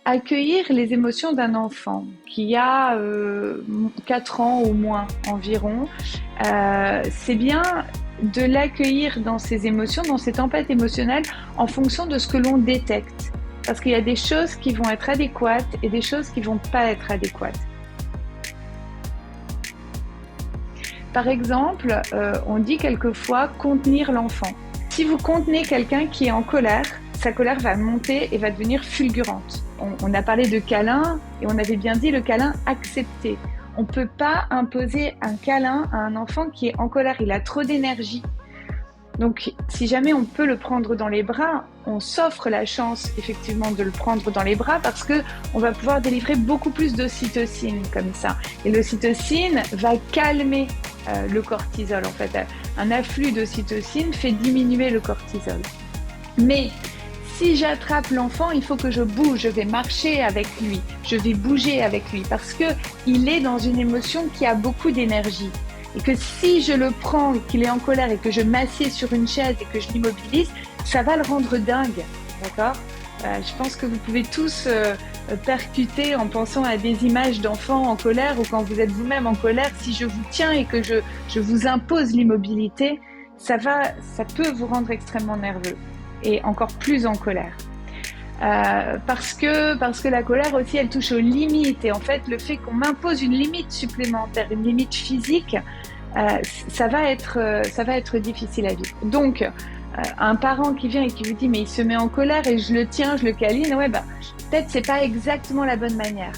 Accueillir les émotions d'un enfant qui a 4 ans ou moins environ, c'est bien de l'accueillir dans ses émotions, dans ses tempêtes émotionnelles, en fonction de ce que l'on détecte. Parce qu'il y a des choses qui vont être adéquates et des choses qui vont pas être adéquates. Par exemple, on dit quelquefois contenir l'enfant. Si vous contenez quelqu'un qui est en colère, sa colère va monter et va devenir fulgurante. On a parlé de câlin et on avait bien dit le câlin accepté. On ne peut pas imposer un câlin à un enfant qui est en colère, il a trop d'énergie. Donc, si jamais on peut le prendre dans les bras, on s'offre la chance effectivement de le prendre dans les bras parce que on va pouvoir délivrer beaucoup plus d'ocytocine comme ça. Et l'ocytocine va calmer le cortisol. En fait, un afflux d'ocytocine fait diminuer le cortisol. Mais si j'attrape l'enfant, il faut que je bouge, je vais marcher avec lui, je vais bouger avec lui parce que il est dans une émotion qui a beaucoup d'énergie. Et que si je le prends, qu'il est en colère et que je m'assieds sur une chaise et que je l'immobilise, ça va le rendre dingue, d'accord? Je pense que vous pouvez tous percuter en pensant à des images d'enfants en colère ou quand vous êtes vous-même en colère. Si je vous tiens et que je vous impose l'immobilité, ça peut vous rendre extrêmement nerveux et encore plus en colère. Parce que la colère aussi, elle touche aux limites. Et en fait, le fait qu'on m'impose une limite supplémentaire, une limite physique, ça va être difficile à vivre. Donc, un parent qui vient et qui vous dit mais il se met en colère et je le tiens, je le câline, ouais, bah, peut-être c'est pas exactement la bonne manière.